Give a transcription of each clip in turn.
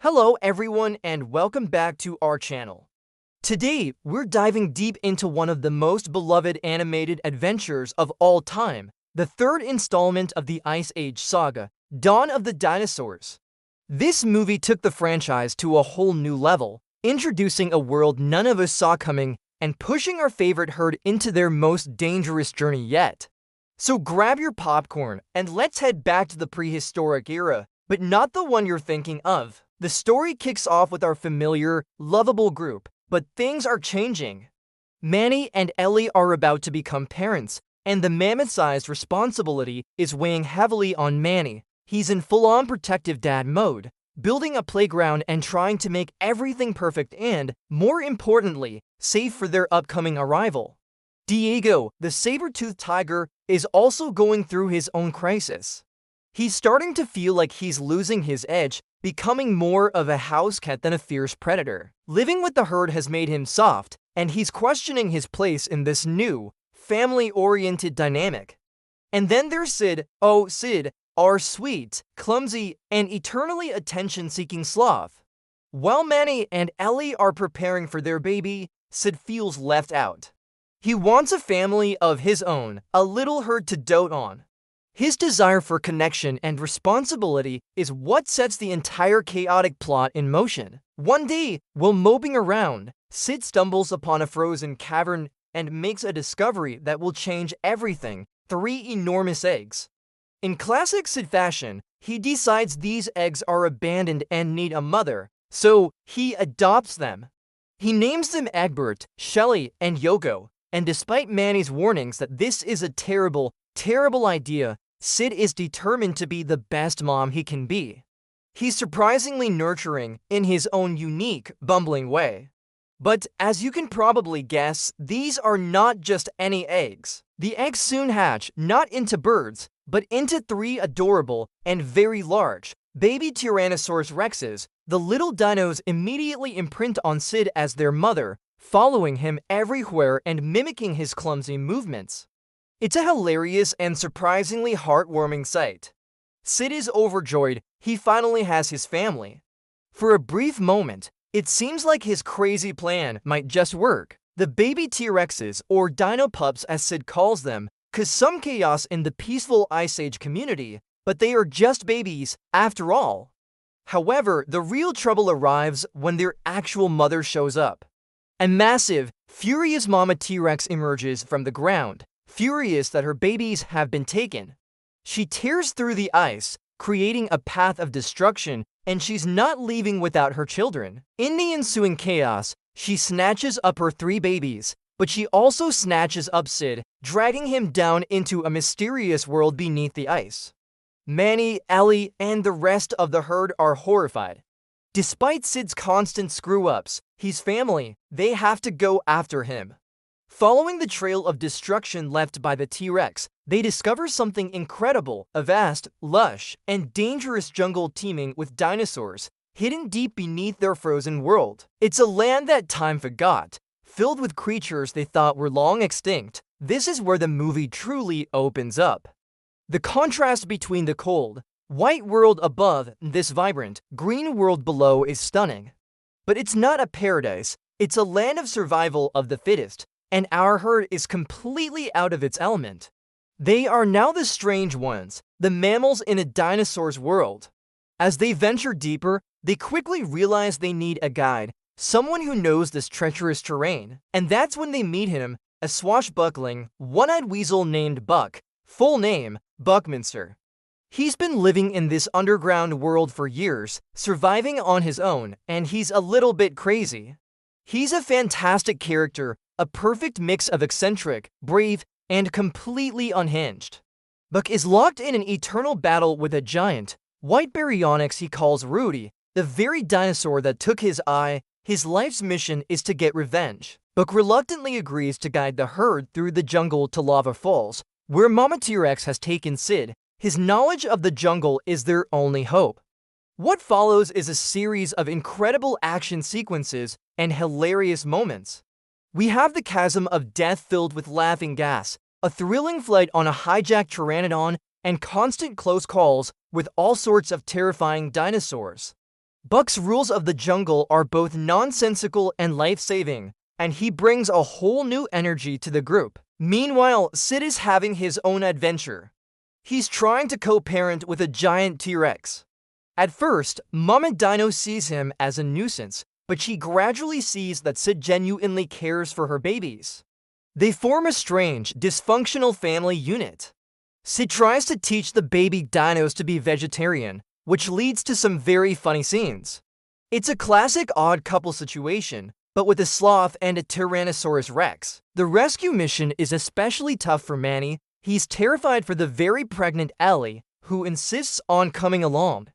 Hello everyone and welcome back to our channel. Today, we're diving deep into one of the most beloved animated adventures of all time, the third installment of the Ice Age saga, Dawn of the Dinosaurs. This movie took the franchise to a whole new level, introducing a world none of us saw coming and pushing our favorite herd into their most dangerous journey yet. So grab your popcorn and let's head back to the prehistoric era, but not the one you're thinking of. The story kicks off with our familiar, lovable group, but things are changing. Manny and Ellie are about to become parents, and the mammoth-sized responsibility is weighing heavily on Manny. He's in full-on protective dad mode, building a playground and trying to make everything perfect and, more importantly, safe for their upcoming arrival. Diego, the saber-toothed tiger, is also going through his own crisis. He's starting to feel like he's losing his edge, becoming more of a house cat than a fierce predator. Living with the herd has made him soft, and he's questioning his place in this new, family-oriented dynamic. And then there's Sid. Oh, Sid, our sweet, clumsy, and eternally attention-seeking sloth. While Manny and Ellie are preparing for their baby, Sid feels left out. He wants a family of his own, a little herd to dote on. His desire for connection and responsibility is what sets the entire chaotic plot in motion. One day, while moping around, Sid stumbles upon a frozen cavern and makes a discovery that will change everything: 3 enormous eggs. In classic Sid fashion, he decides these eggs are abandoned and need a mother, so he adopts them. He names them Egbert, Shelley, and Yoko, and despite Manny's warnings that this is a terrible, terrible idea, Sid is determined to be the best mom he can be. He's surprisingly nurturing in his own unique, bumbling way. But as you can probably guess, these are not just any eggs. The eggs soon hatch not into birds, but into 3 adorable and very large baby Tyrannosaurus rexes. The little dinos immediately imprint on Sid as their mother, following him everywhere and mimicking his clumsy movements. It's a hilarious and surprisingly heartwarming sight. Sid is overjoyed he finally has his family. For a brief moment, it seems like his crazy plan might just work. The baby T-Rexes, or Dino Pups as Sid calls them, cause some chaos in the peaceful Ice Age community, but they are just babies after all. However, the real trouble arrives when their actual mother shows up. A massive, furious mama T-Rex emerges from the ground, furious that her babies have been taken. She tears through the ice, creating a path of destruction, and she's not leaving without her children. In the ensuing chaos, she snatches up her 3 babies, but she also snatches up Sid, dragging him down into a mysterious world beneath the ice. Manny, Ellie, and the rest of the herd are horrified. Despite Sid's constant screw-ups, his family, they have to go after him. Following the trail of destruction left by the T-Rex, they discover something incredible: a vast, lush, and dangerous jungle teeming with dinosaurs, hidden deep beneath their frozen world. It's a land that time forgot, filled with creatures they thought were long extinct. This is where the movie truly opens up. The contrast between the cold, white world above and this vibrant, green world below is stunning. But it's not a paradise, it's a land of survival of the fittest, and our herd is completely out of its element. They are now the strange ones, the mammals in a dinosaur's world. As they venture deeper, they quickly realize they need a guide, someone who knows this treacherous terrain. And that's when they meet him, a swashbuckling, one-eyed weasel named Buck, full name, Buckminster. He's been living in this underground world for years, surviving on his own, and he's a little bit crazy. He's a fantastic character, a perfect mix of eccentric, brave, and completely unhinged. Buck is locked in an eternal battle with a giant, white baryonyx he calls Rudy, the very dinosaur that took his eye. His life's mission is to get revenge. Buck reluctantly agrees to guide the herd through the jungle to Lava Falls, where Mama T-Rex has taken Sid. His knowledge of the jungle is their only hope. What follows is a series of incredible action sequences and hilarious moments. We have the chasm of death filled with laughing gas, a thrilling flight on a hijacked pteranodon, and constant close calls with all sorts of terrifying dinosaurs. Buck's rules of the jungle are both nonsensical and life-saving, and he brings a whole new energy to the group. Meanwhile, Sid is having his own adventure. He's trying to co-parent with a giant T-Rex. At first, Mama Dino sees him as a nuisance, but she gradually sees that Sid genuinely cares for her babies. They form a strange, dysfunctional family unit. Sid tries to teach the baby dinos to be vegetarian, which leads to some very funny scenes. It's a classic odd couple situation, but with a sloth and a Tyrannosaurus Rex. The rescue mission is especially tough for Manny. He's terrified for the very pregnant Ellie, who insists on coming along.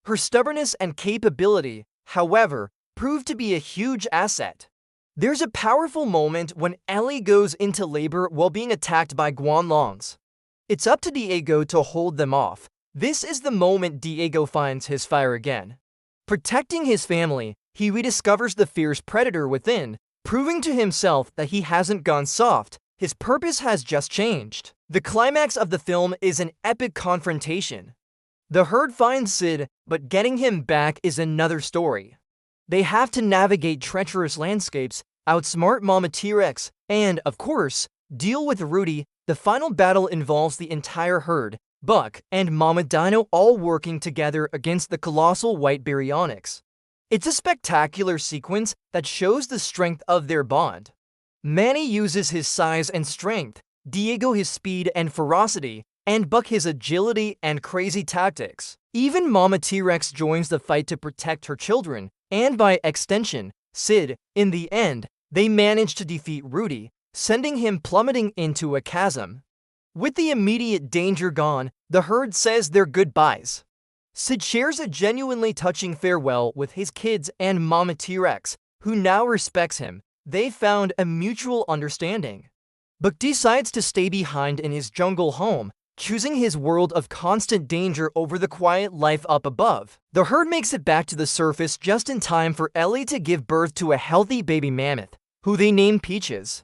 Her stubbornness and capability, however, prove to be a huge asset. There's a powerful moment when Ellie goes into labor while being attacked by Guanlongs. It's up to Diego to hold them off. This is the moment Diego finds his fire again. Protecting his family, he rediscovers the fierce predator within, proving to himself that he hasn't gone soft. His purpose has just changed. The climax of the film is an epic confrontation. The herd finds Sid, but getting him back is another story. They have to navigate treacherous landscapes, outsmart Mama T-Rex, and, of course, deal with Rudy. The final battle involves the entire herd, Buck, and Mama Dino all working together against the colossal white baryonyx. It's a spectacular sequence that shows the strength of their bond. Manny uses his size and strength, Diego his speed and ferocity, and Buck his agility and crazy tactics. Even Mama T-Rex joins the fight to protect her children, and by extension, Sid. In the end, they manage to defeat Rudy, sending him plummeting into a chasm. With the immediate danger gone, the herd says their goodbyes. Sid shares a genuinely touching farewell with his kids and Mama T-Rex, who now respects him. They found a mutual understanding. Buck decides to stay behind in his jungle home, choosing his world of constant danger over the quiet life up above. The herd makes it back to the surface just in time for Ellie to give birth to a healthy baby mammoth, who they name Peaches.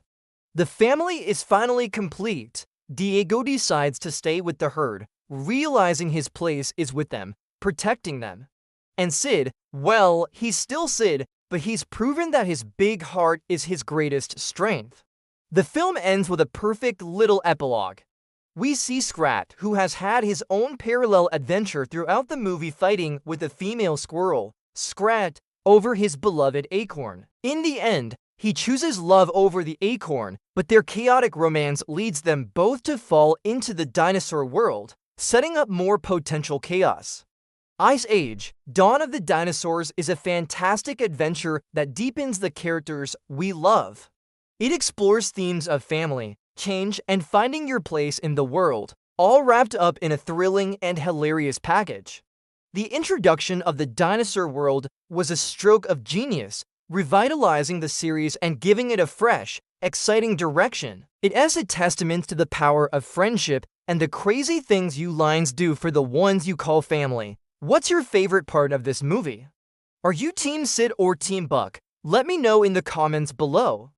The family is finally complete. Diego decides to stay with the herd, realizing his place is with them, protecting them. And Sid, well, he's still Sid, but he's proven that his big heart is his greatest strength. The film ends with a perfect little epilogue. We see Scrat, who has had his own parallel adventure throughout the movie, fighting with a female squirrel, Scrat, over his beloved acorn. In the end, he chooses love over the acorn, but their chaotic romance leads them both to fall into the dinosaur world, setting up more potential chaos. Ice Age: Dawn of the Dinosaurs is a fantastic adventure that deepens the characters we love. It explores themes of family, change, and finding your place in the world, all wrapped up in a thrilling and hilarious package. The introduction of the dinosaur world was a stroke of genius, revitalizing the series and giving it a fresh, exciting direction. It is a testament to the power of friendship and the crazy things you lions do for the ones you call family. What's your favorite part of this movie? Are you Team Sid or Team Buck? Let me know in the comments below.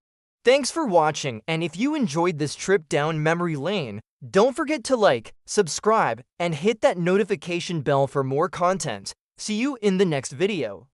Thanks for watching, and if you enjoyed this trip down memory lane, don't forget to like, subscribe, and hit that notification bell for more content. See you in the next video.